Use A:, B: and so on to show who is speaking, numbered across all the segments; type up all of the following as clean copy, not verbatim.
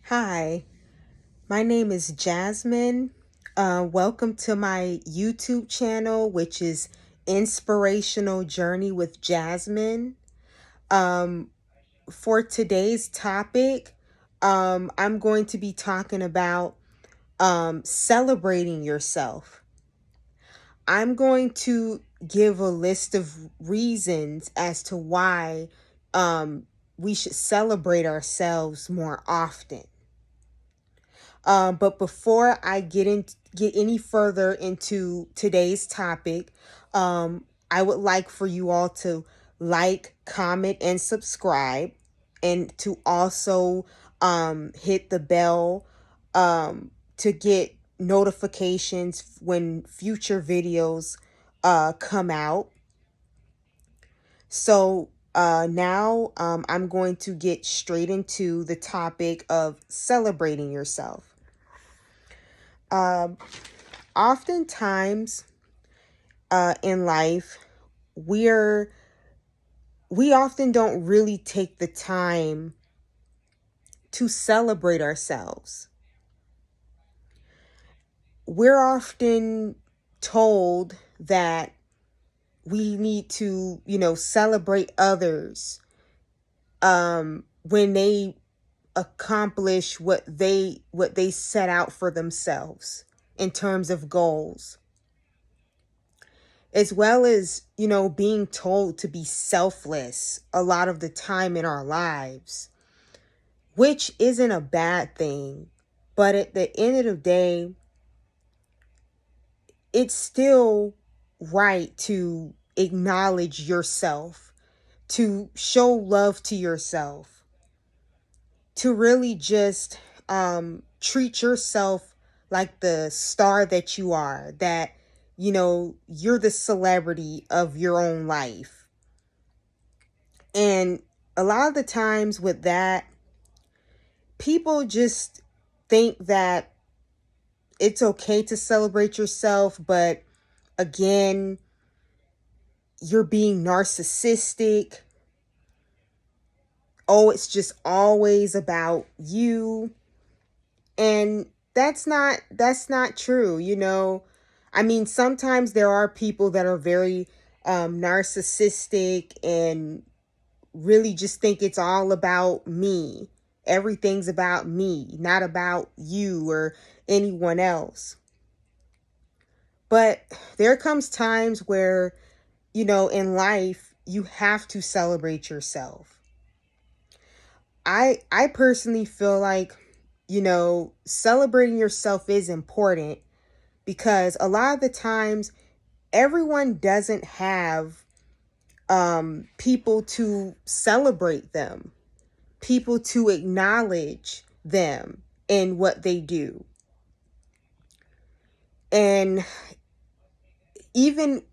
A: Hi, my name is Jasmine. Welcome to my YouTube channel, which is Inspirational Journey with Jasmine. Um, for today's topic, I'm going to be talking about celebrating yourself. I'm going to give a list of reasons as to why um, we should celebrate ourselves more often. But before I get any further into today's topic, I would like for you all to like, comment, and subscribe, and to also hit the bell to get notifications when future videos come out. So now I'm going to get straight into the topic of celebrating yourself. Um, Oftentimes in life, we're we often don't really take the time to celebrate ourselves. We're often told that we need to, celebrate others when they accomplish what they set out for themselves in terms of goals, as well as, being told to be selfless a lot of the time in our lives, which isn't a bad thing. But at the end of the day, it's still right to acknowledge yourself, to show love to yourself, to really just treat yourself like the star that you are, that you're the celebrity of your own life. And a lot of the times with that, people just think that it's okay to celebrate yourself, but again, you're being narcissistic. Oh, it's just always about you. And that's not true, I mean, sometimes there are people that are very narcissistic and really just think it's all about me. Everything's about me, not about you or anyone else. But there comes times where, in life, you have to celebrate yourself. I personally feel like, celebrating yourself is important because a lot of the times everyone doesn't have people to celebrate them, people to acknowledge them and what they do. And even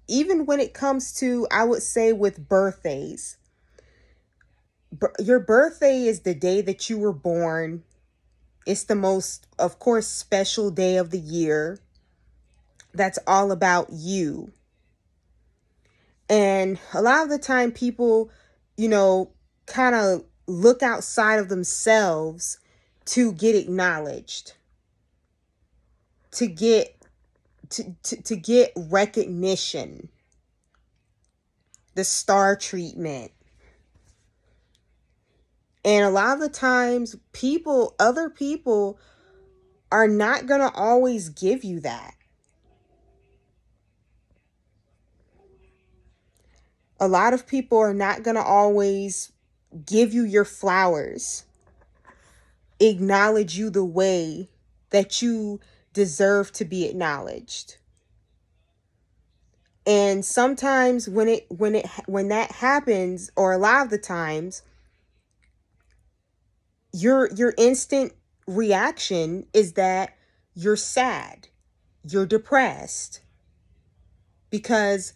A: when it comes to, I would say, with birthdays, your birthday is the day that you were born. It's the most, of course, special day of the year. That's all about you. And a lot of the time people, kind of look outside of themselves to get acknowledged, to get to get recognition, the star treatment. And a lot of the times other people are not going to always give you that. A lot of people are not going to always give you your flowers, acknowledge you the way that you deserve to be acknowledged. And sometimes when that happens, or a lot of the times, your instant reaction is that you're sad, you're depressed, because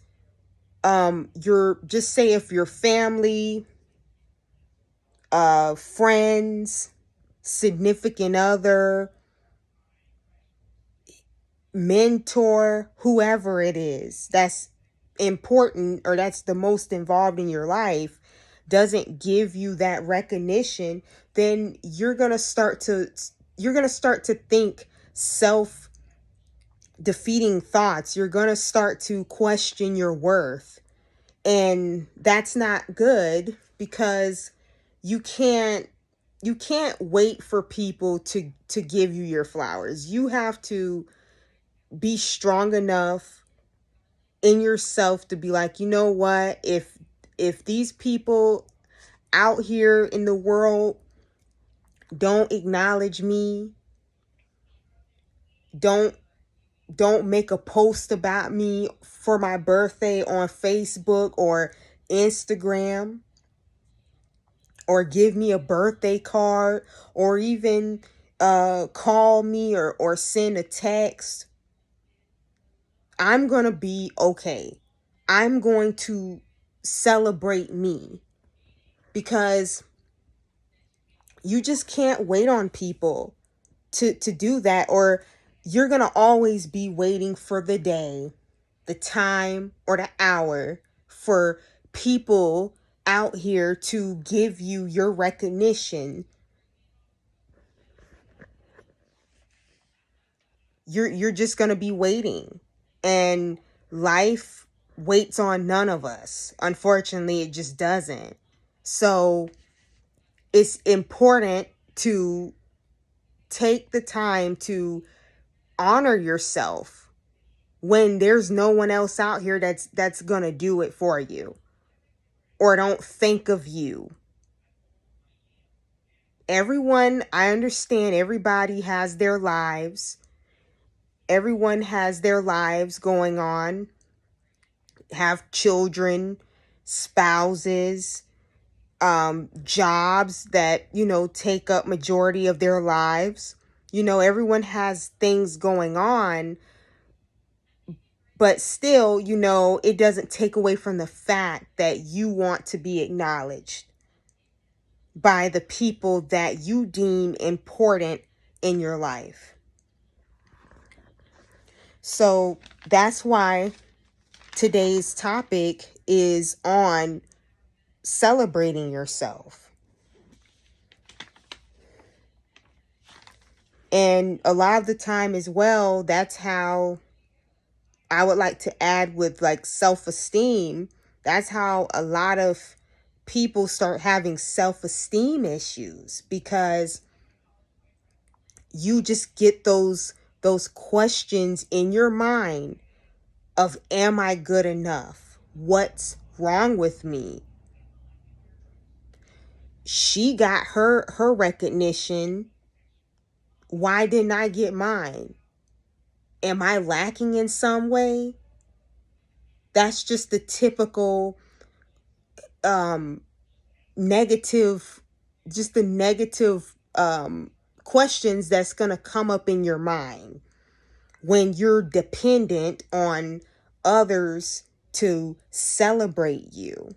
A: you're, just say, if your family, friends, significant other, mentor, whoever it is that's important or that's the most involved in your life doesn't give you that recognition, then you're going to start to think self defeating thoughts. You're going to start to question your worth. And that's not good, because you can't wait for people to give you your flowers. You have to be strong enough in yourself to be like, you know what, if these people out here in the world don't acknowledge me, don't make a post about me for my birthday on Facebook or Instagram, or give me a birthday card, or even call me or send a text, I'm going to be okay. I'm going to celebrate me, because you just can't wait on people to do that, or you're going to always be waiting for the day, the time, or the hour for people out here to give you your recognition. You're just going to be waiting, and life waits on none of us. Unfortunately, it just doesn't. So it's important to take the time to honor yourself when there's no one else out here that's going to do it for you, or don't think of you. Everyone, I understand, everybody has their lives. Everyone has their lives going on, have children, spouses, jobs that, take up majority of their lives. Everyone has things going on, but still, it doesn't take away from the fact that you want to be acknowledged by the people that you deem important in your life. So that's why today's topic is on celebrating yourself. And a lot of the time as well, that's how I would like to add with like self-esteem. That's how a lot of people start having self-esteem issues, because you just get those questions in your mind of, am I good enough? What's wrong with me? She got her recognition. Why didn't I get mine? Am I lacking in some way? That's just the typical negative, just the negative questions that's going to come up in your mind when you're dependent on others to celebrate you.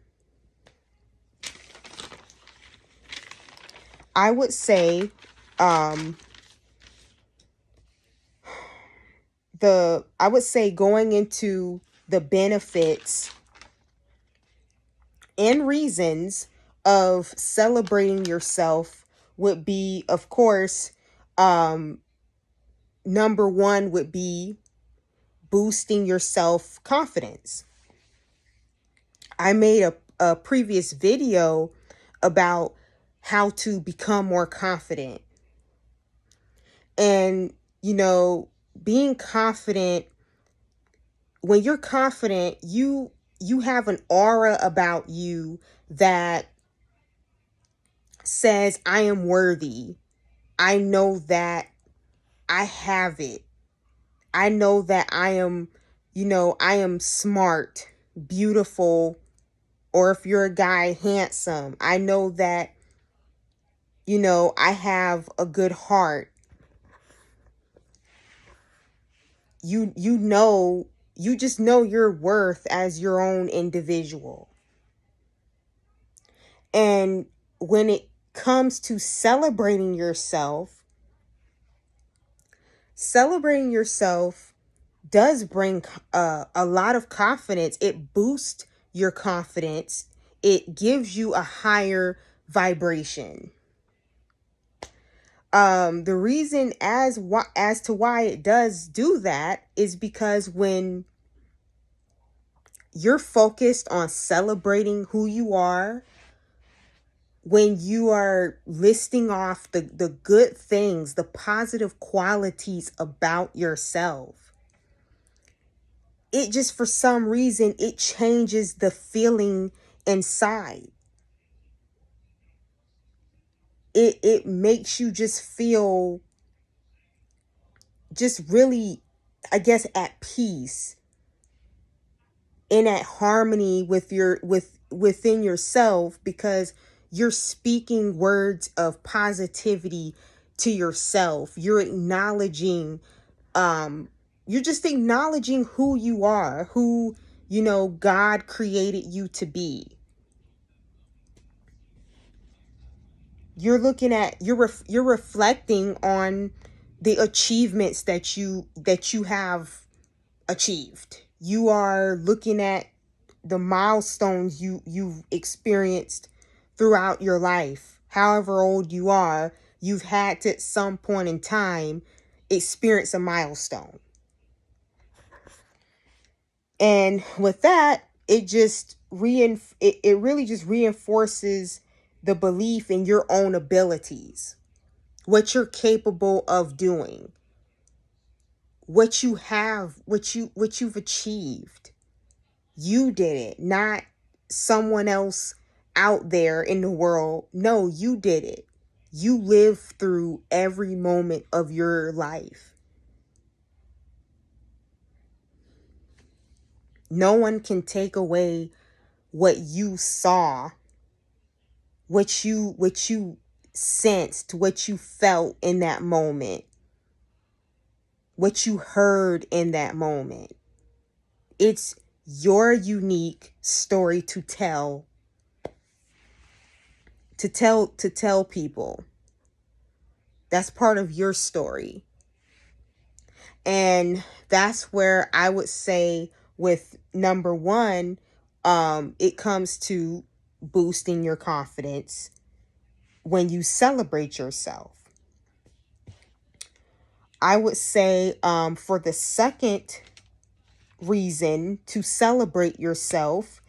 A: I would say going into the benefits and reasons of celebrating yourself would be, of course, number one would be boosting your self-confidence. I made a previous video about how to become more confident. And, being confident, when you're confident, you have an aura about you that says, I am worthy. I know that I have it. I know that I am smart, beautiful, or if you're a guy, handsome. I know that, I have a good heart. You just know your worth as your own individual. And when it comes to celebrating yourself does bring a lot of confidence. It boosts your confidence. It gives you a higher vibration. The reason as to why it does do that is because when you're focused on celebrating who you are, when you are listing off the good things, the positive qualities about yourself, it just, for some reason, it changes the feeling inside. It makes you just feel just really, I guess, at peace and at harmony within yourself, because you're speaking words of positivity to yourself. You're just acknowledging who you are, who, God created you to be. You're reflecting on the achievements that you have achieved. You are looking at the milestones you've experienced throughout your life. However old you are, you've had to, at some point in time, experience a milestone. And with that, it really just reinforces the belief in your own abilities, what you're capable of doing, what you've achieved. You did it, not someone else out there in the world. No, you did it. You lived through every moment of your life. No one can take away what you saw, what you sensed, what you felt in that moment, what you heard in that moment. It's your unique story to tell people. That's part of your story. And that's where I would say, with number one, it comes to boosting your confidence when you celebrate yourself. I would say, for the second reason to celebrate yourself,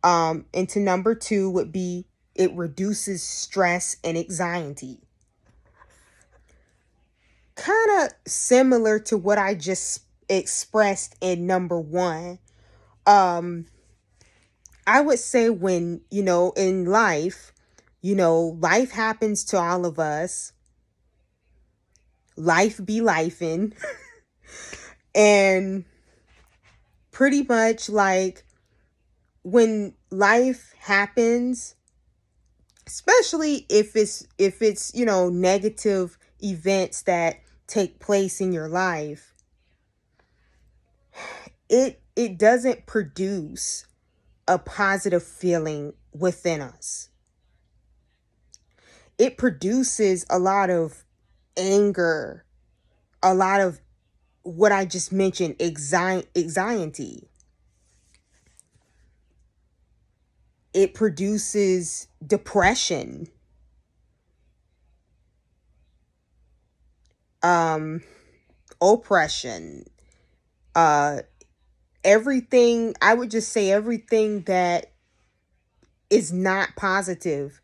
A: into number two, would be it reduces stress and anxiety. Kind of similar to what I just expressed in number one. I would say, when, in life, life happens to all of us. Life be lifing. And pretty much, like, when life happens, especially if it's negative events that take place in your life, it doesn't produce a positive feeling within us. It produces a lot of anger, a lot of what I just mentioned, anxiety. It produces depression, oppression, everything. I would just say everything that is not positive.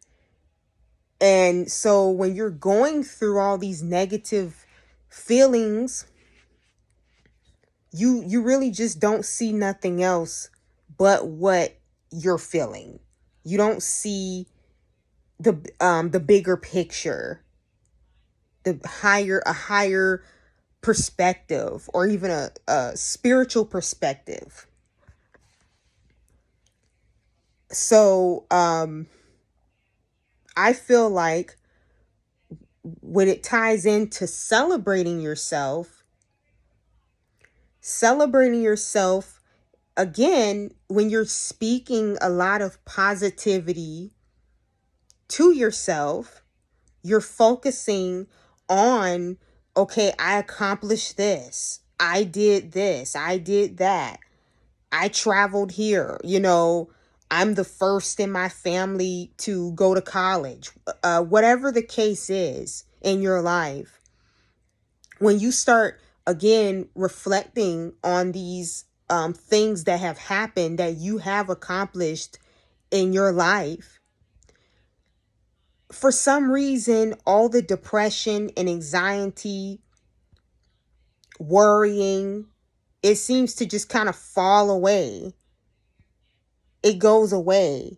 A: And so when you're going through all these negative feelings, you really just don't see nothing else but what you're feeling. You don't see the bigger picture, a higher perspective, or even a spiritual perspective. So I feel like when it ties into celebrating yourself, again, when you're speaking a lot of positivity to yourself, you're focusing on, okay, I accomplished this. I did this. I did that. I traveled here. I'm the first in my family to go to college. Whatever the case is, in your life. When you start again reflecting on these things that have happened, that you have accomplished in your life, for some reason, all the depression and anxiety, worrying, it seems to just kind of fall away. It goes away.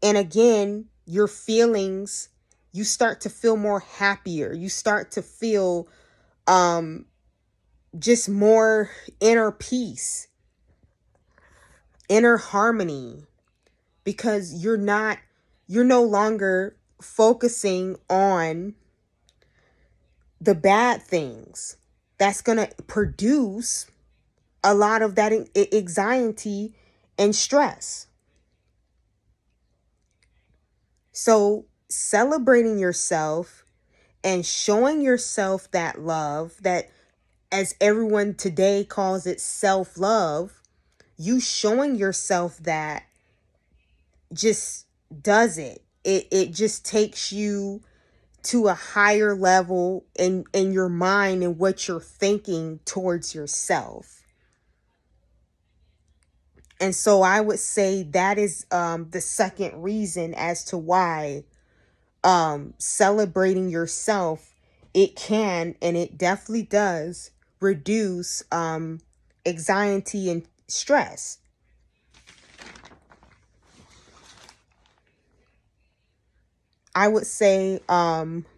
A: And again, your feelings, you start to feel more happier. You start to feel um just more inner peace, inner harmony, because you're no longer focusing on the bad things that's going to produce a lot of that anxiety and stress. So celebrating yourself and showing yourself that love, that, as everyone today calls it, self-love, you showing yourself that just does it. It just takes you to a higher level in your mind and what you're thinking towards yourself. And so I would say that is the second reason as to why celebrating yourself, it can, and it definitely does, reduce anxiety and stress. I would say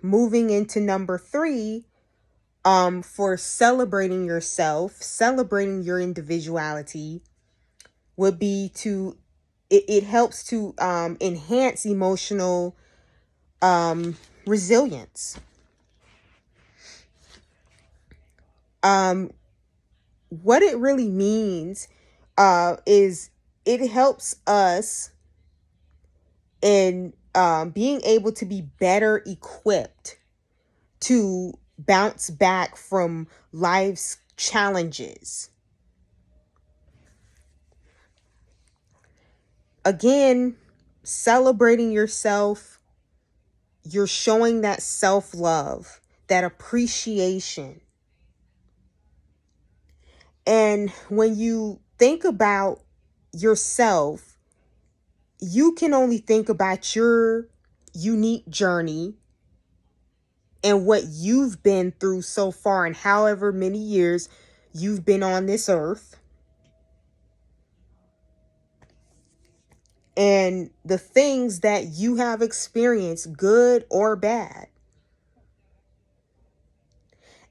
A: moving into number 3, for celebrating yourself, celebrating your individuality, would be to, it helps to enhance emotional resilience. What it really means is it helps us in being able to be better equipped to bounce back from life's challenges. Again, celebrating yourself, you're showing that self-love, that appreciation. And when you think about yourself, you can only think about your unique journey and what you've been through so far, and however many years you've been on this earth, and the things that you have experienced, good or bad.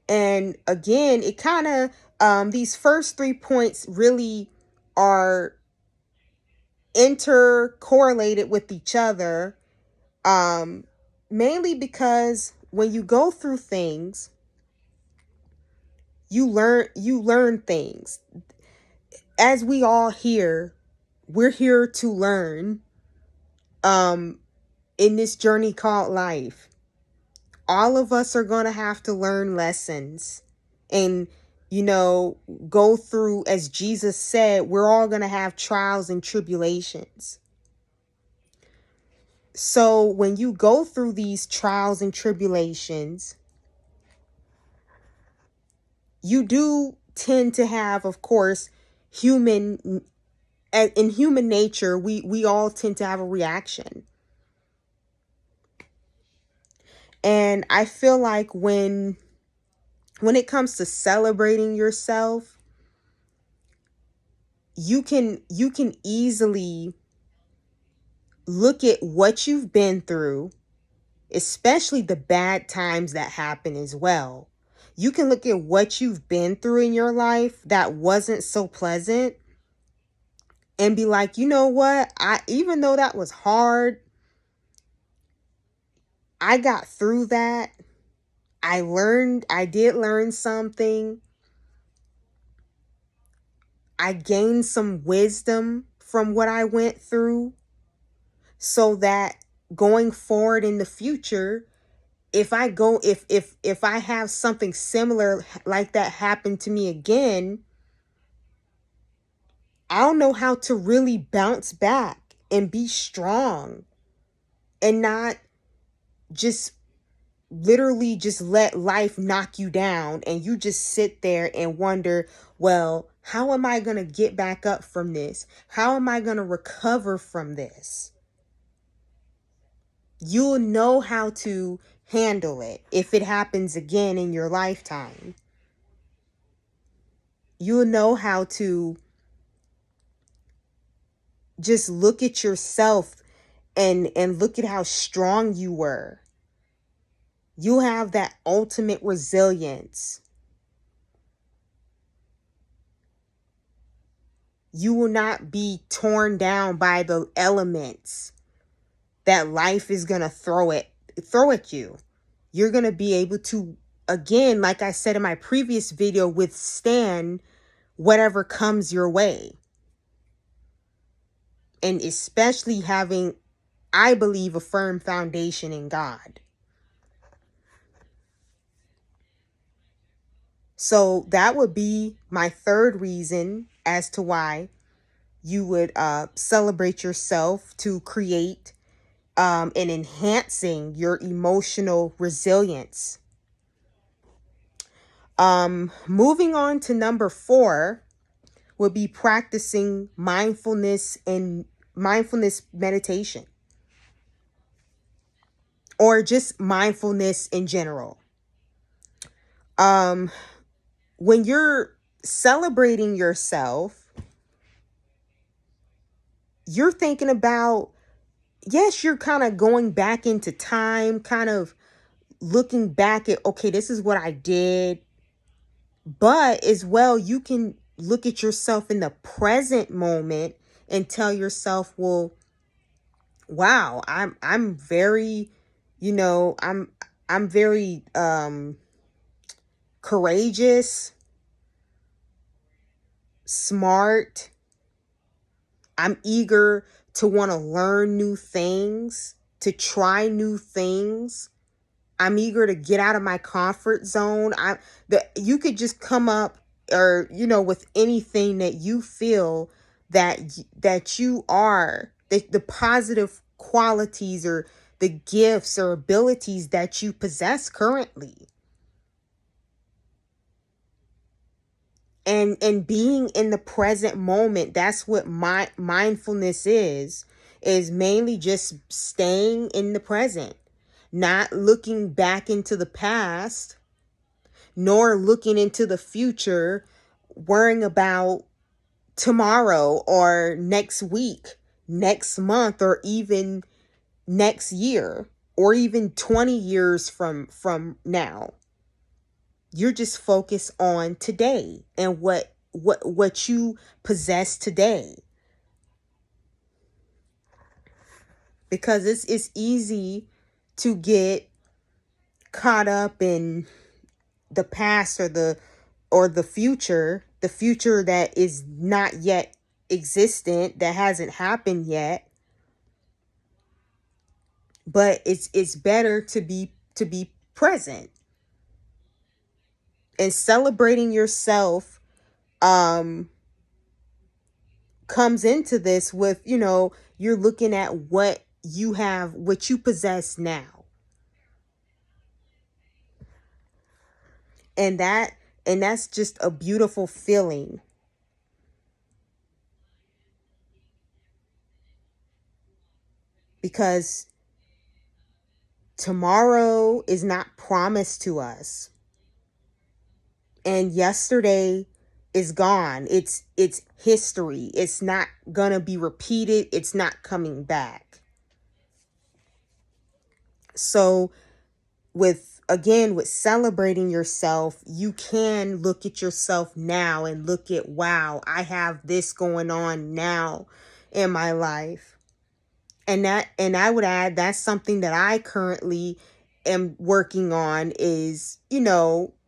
A: And again, it kind of, these first 3 points really are intercorrelated with each other, mainly because when you go through things, you learn things. As we all here, we're here to learn in this journey called life. All of us are going to have to learn lessons and, go through, as Jesus said, we're all going to have trials and tribulations. So when you go through these trials and tribulations, you do tend to have, of course, in human nature, we all tend to have a reaction. And I feel like when it comes to celebrating yourself, you can easily look at what you've been through, especially the bad times that happen as well. You can look at what you've been through in your life that wasn't so pleasant and be like, you know what? Even though that was hard, I got through that. I did learn something. I gained some wisdom from what I went through, so that going forward in the future, if I have something similar like that happen to me again, I'll know how to really bounce back and be strong and not just literally just let life knock you down and you just sit there and wonder, well, how am I going to get back up from this? How am I going to recover from this? You'll know how to handle it if it happens again in your lifetime. You'll know how to just look at yourself and look at how strong you were. You'll have that ultimate resilience. You will not be torn down by the elements that life is going to throw at you. You're going to be able to, again, like I said in my previous video, withstand whatever comes your way. And especially having, I believe, a firm foundation in God. So that would be my third reason as to why you would celebrate yourself, to create and enhancing your emotional resilience. Moving on to number 4 would be practicing mindfulness and mindfulness meditation, or just mindfulness in general. When you're celebrating yourself, you're thinking about, yes, you're kind of going back into time, kind of looking back at, okay, this is what I did. But as well, you can look at yourself in the present moment and tell yourself, well, wow, I'm very, I'm very courageous, smart. I'm eager to want to learn new things, to try new things. I'm eager to get out of my comfort zone. You could just come up, or with anything that you feel that you are, the positive qualities or the gifts or abilities that you possess currently. And being in the present moment, that's what my mindfulness is mainly just staying in the present, not looking back into the past, nor looking into the future, worrying about tomorrow or next week, next month, or even next year, or even 20 years from now. You're just focused on today and what you possess today. Because it's easy to get caught up in the past or the future that is not yet existent, that hasn't happened yet. But it's better to be present. And celebrating yourself comes into this with, you're looking at what you have, what you possess now. And that's just a beautiful feeling. Because tomorrow is not promised to us. And yesterday is gone. It's history. It's not gonna be repeated. It's not coming back. So with celebrating yourself, you can look at yourself now and look at, wow, I have this going on now in my life. And I would add, that's something that I currently am working on, is,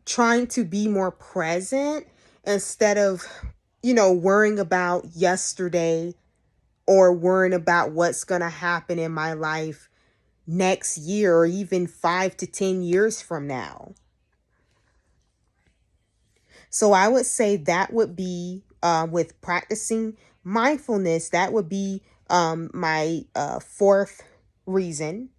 A: trying to be more present instead of, worrying about yesterday or worrying about what's going to happen in my life next year or even 5 to 10 years from now. So I would say that would be, with practicing mindfulness, that would be my fourth reason.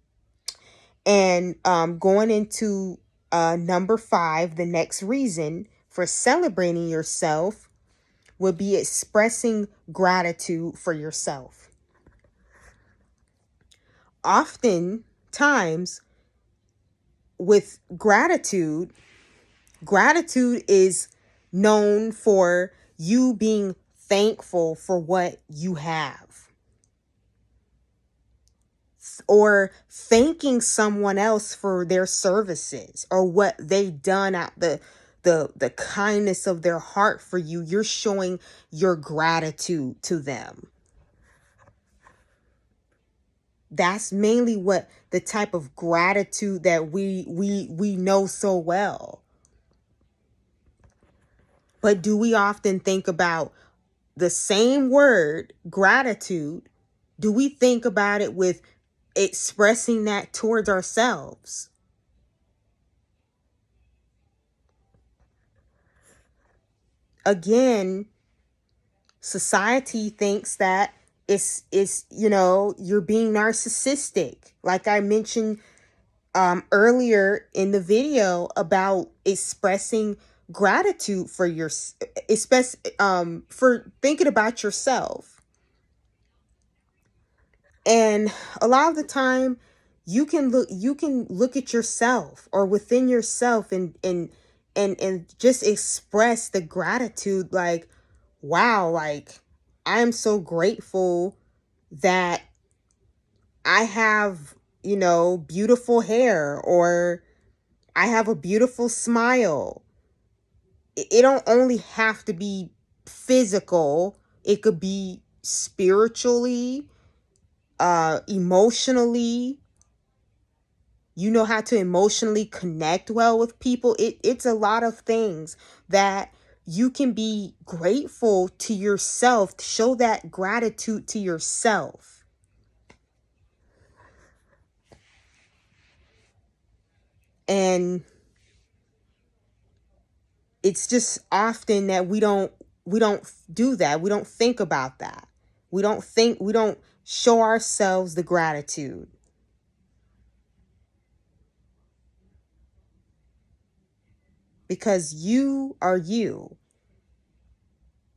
A: And going into number 5, the next reason for celebrating yourself would be expressing gratitude for yourself. Oftentimes, with gratitude is known for you being thankful for what you have, or thanking someone else for their services or what they've done out the kindness of their heart for you. You're showing your gratitude to them. That's mainly what the type of gratitude that we know so well. But do we often think about the same word, gratitude? Do we think about it with expressing that towards ourselves? Again, society thinks that it's you're being narcissistic. Like I mentioned earlier in the video about expressing gratitude for your for thinking about yourself. And a lot of the time you can look at yourself or within yourself and just express the gratitude, like, wow, like, I am so grateful that I have, beautiful hair, or I have a beautiful smile. It don't only have to be physical. It could be spiritually, emotionally. You know how to emotionally connect well with people. It's a lot of things that you can be grateful to yourself. Show that gratitude to yourself. And it's just often that we don't do that. We don't think about that. We don't show ourselves the gratitude. Because you are you.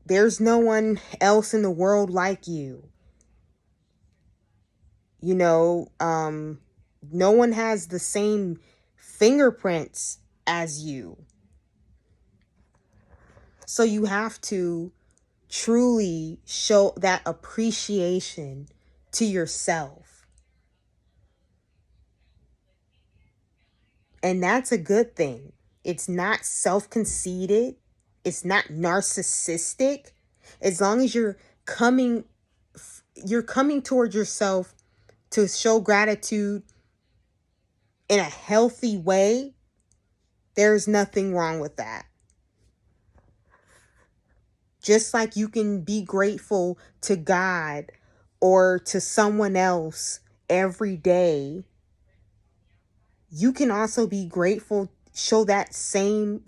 A: There's no one else in the world like you. No one has the same fingerprints as you. So you have to truly show that appreciation to yourself. And that's a good thing. It's not self-conceited. It's not narcissistic. As long as you're coming towards yourself to show gratitude in a healthy way, there's nothing wrong with that. Just like you can be grateful to God or to someone else every day, you can also be grateful, show that same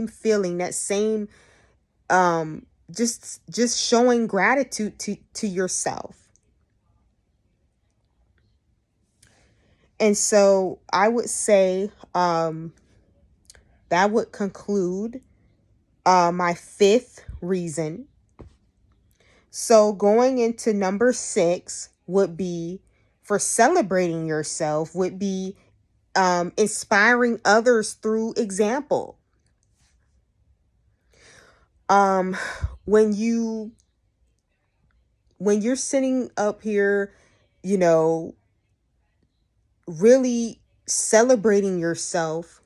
A: feeling, that same just showing gratitude to yourself. And so I would say that would conclude my 5th reason. So going into number 6 would be, for celebrating yourself, would be inspiring others through example. Um, when you're sitting up here, you know, really celebrating yourself,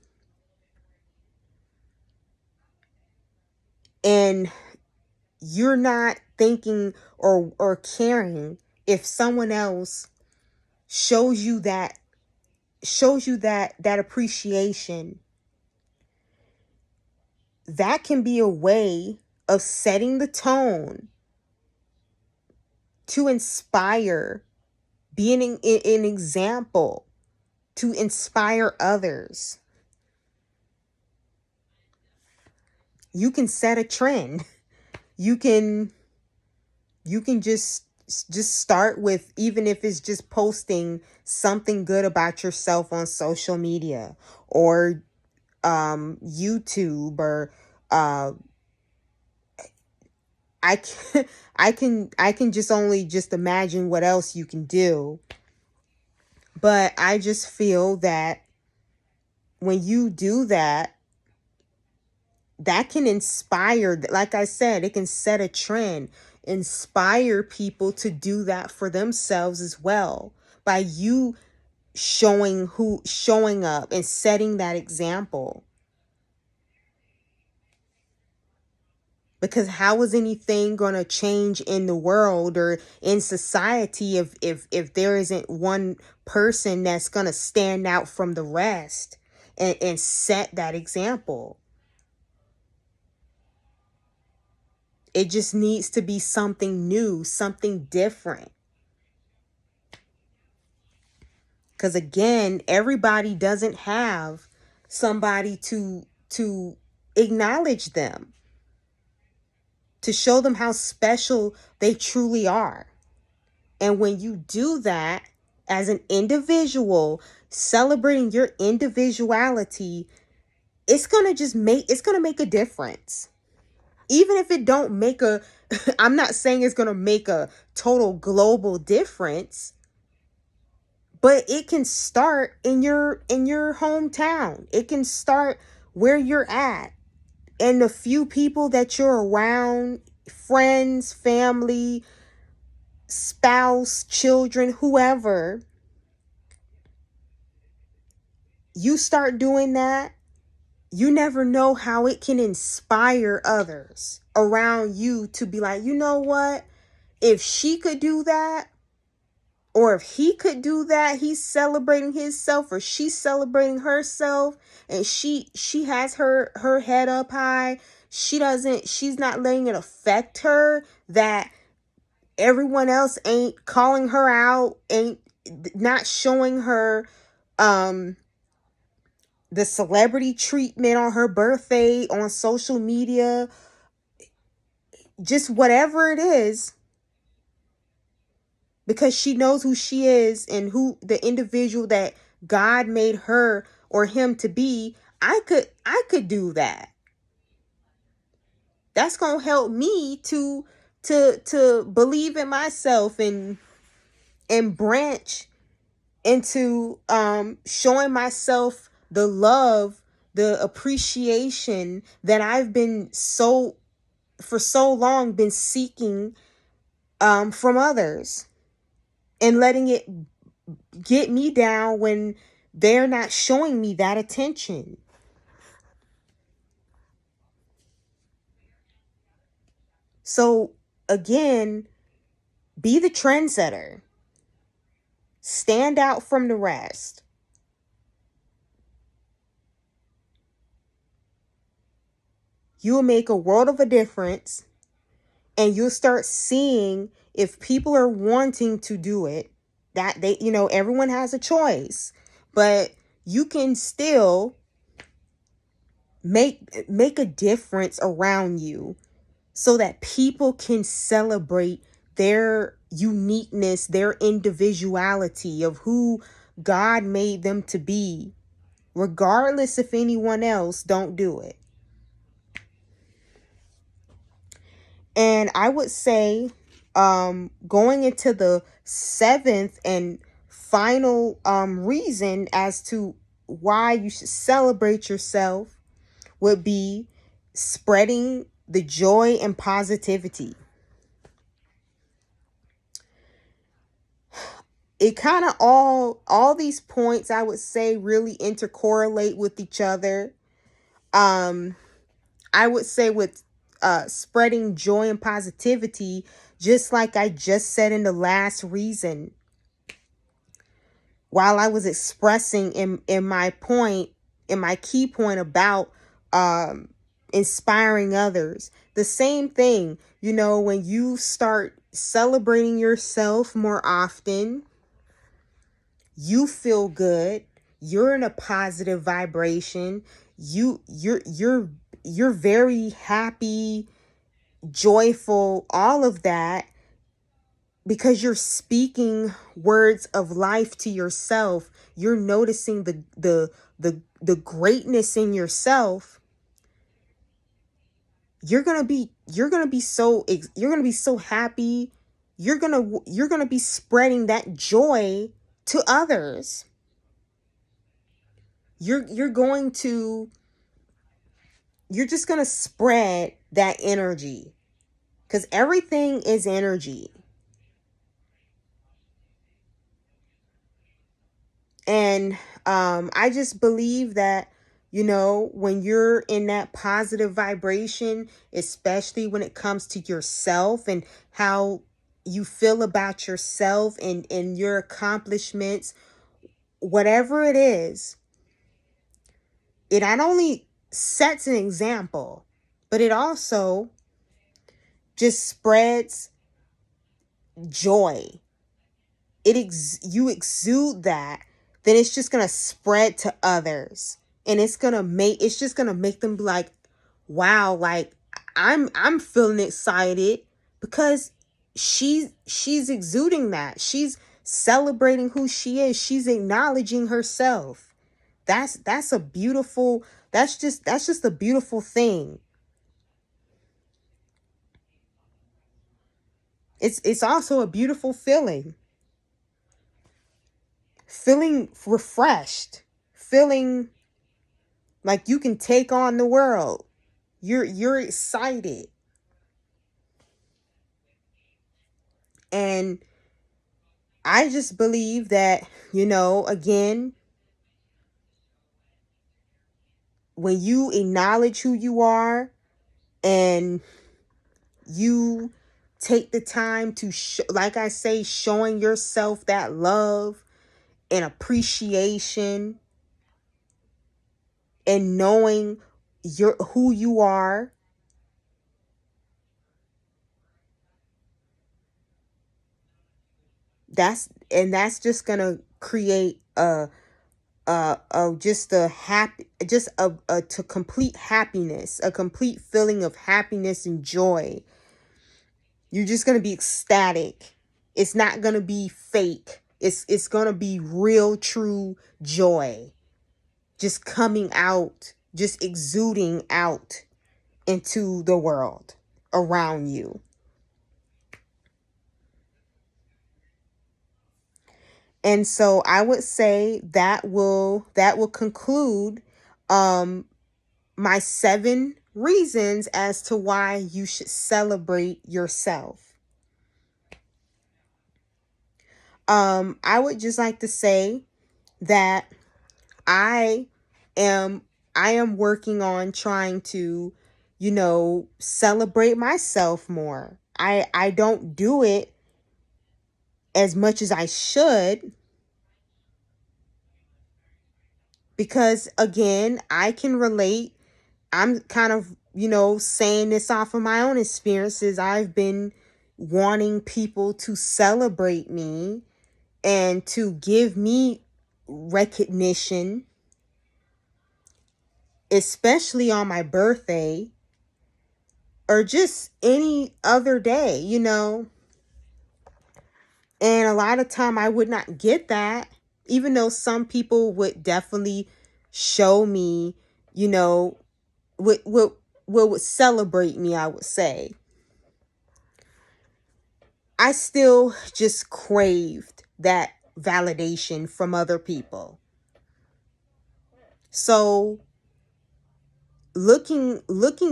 A: and you're not thinking or caring if someone else shows you that appreciation, that can be a way of setting the tone to inspire, being an example to inspire others. You can set a trend. You can just just start with, even if it's just posting something good about yourself on social media, or YouTube, or uh I can I can just only just imagine what else you can do. But I just feel that when you do that, that can inspire, like I said, it can set a trend, inspire people to do that for themselves as well, by you showing up and setting that example. Because how is anything going to change in the world or in society if there isn't one person that's going to stand out from the rest and set that example? It just needs to be something new, something different. Because again, everybody doesn't have somebody to acknowledge them, to show them how special they truly are. And when you do that as an individual, celebrating your individuality, it's going to make a difference. Even if it don't make a I'm not saying it's going to make a total global difference, but it can start in your hometown. It can start where you're at, and the few people that you're around, friends, family, spouse, children, whoever. You start doing that, you never know how it can inspire others around you to be like, you know what? If she could do that, or if he could do that, he's celebrating himself, or she's celebrating herself, and she has her head up high. She's not letting it affect her that everyone else ain't calling her out, ain't not showing her um the celebrity treatment on her birthday on social media, just whatever it is, because she knows who she is and who the individual that God made her or him to be. I could do that. That's going to help me to believe in myself and branch into showing myself the love, the appreciation that I've been for so long been seeking from others, and letting it get me down when they're not showing me that attention. So again, be the trendsetter. Stand out from the rest. You'll make a world of a difference, and you'll start seeing if people are wanting to do it, that they, everyone has a choice, but you can still make a difference around you, so that people can celebrate their uniqueness, their individuality of who God made them to be, regardless if anyone else don't do it. And I would say, going into the seventh and final reason as to why you should celebrate yourself would be spreading the joy and positivity. It kind of all these points, I would say, really intercorrelate with each other. I would say with spreading joy and positivity, just like I just said in the last reason, while I was expressing in my point, in my key point about inspiring others, the same thing, when you start celebrating yourself more often, you feel good, you're in a positive vibration, you're very happy, joyful, all of that. because you're speaking words of life to yourself, you're noticing the greatness in yourself. You're going to be so happy. You're going to be spreading that joy to others. You're going to you're just going to spread that energy, cuz everything is energy. And I just believe that, when you're in that positive vibration, especially when it comes to yourself and how you feel about yourself and your accomplishments, whatever it is, it not only sets an example, but it also just spreads joy. You exude that, then it's just gonna spread to others, and it's just gonna make them be like, wow, like I'm feeling excited because she's exuding that. She's celebrating who she is. She's acknowledging herself. That's a beautiful, that's just a beautiful thing. It's also a beautiful feeling refreshed, feeling like you can take on the world. You're excited. And I just believe that, again, when you acknowledge who you are and you take the time to like I say, showing yourself that love and appreciation and knowing who you are, that's just gonna create just a happy, just a to complete happiness, a complete feeling of happiness and joy. You're just gonna be ecstatic. It's not gonna be fake. It's gonna be real, true joy, just coming out, just exuding out into the world around you. And so I would say that will conclude my 7 reasons as to why you should celebrate yourself. I would just like to say that I am I am working on trying to, celebrate myself more. I don't do it as much as I should, because again, I can relate. I'm kind of, saying this off of my own experiences. I've been wanting people to celebrate me and to give me recognition, especially on my birthday or just any other day, And a lot of time I would not get that, even though some people would definitely show me, would celebrate me, I would say. I still just craved that validation from other people. So looking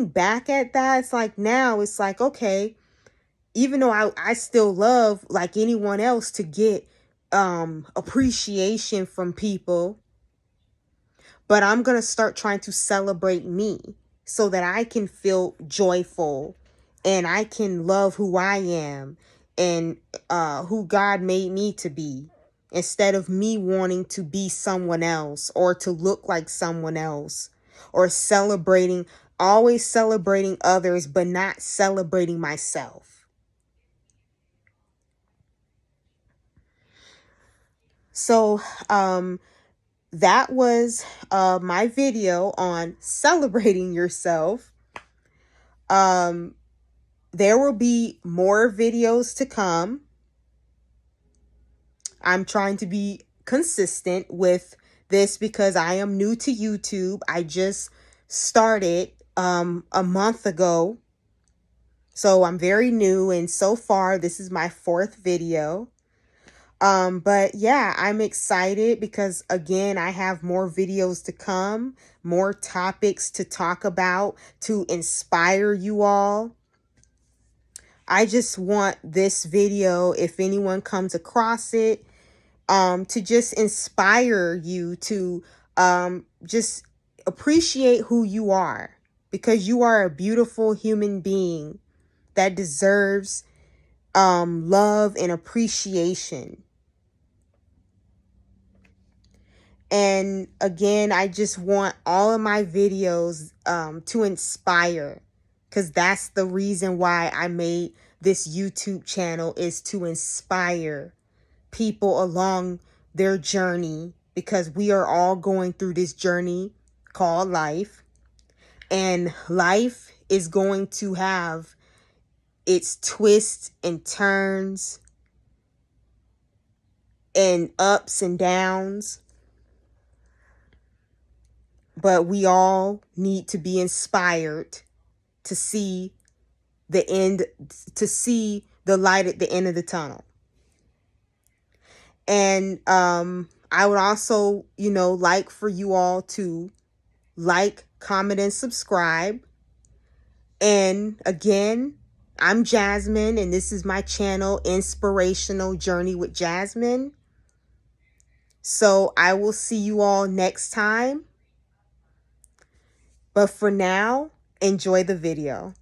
A: back at that, it's like now it's like, okay, even though I still love like anyone else to get appreciation from people, but I'm going to start trying to celebrate me so that I can feel joyful and I can love who I am and who God made me to be, instead of me wanting to be someone else or to look like someone else, or always celebrating others but not celebrating myself. So that was my video on celebrating yourself. There will be more videos to come. I'm trying to be consistent with this because I am new to YouTube. I just started a month ago. So I'm very new, and so far this is my 4th video. But yeah, I'm excited because again, I have more videos to come, more topics to talk about to inspire you all. I just want this video, if anyone comes across it, to just inspire you to just appreciate who you are, because you are a beautiful human being that deserves love and appreciation. And again, I just want all of my videos to inspire, because that's the reason why I made this YouTube channel, is to inspire people along their journey, because we are all going through this journey called life, and life is going to have its twists and turns and ups and downs, but we all need to be inspired to see the end, to see the light at the end of the tunnel. And I would also, like for you all to like, comment, and subscribe. And again, I'm Jasmine, and this is my channel, Inspirational Journey with Jasmine. So I will see you all next time. But for now, enjoy the video.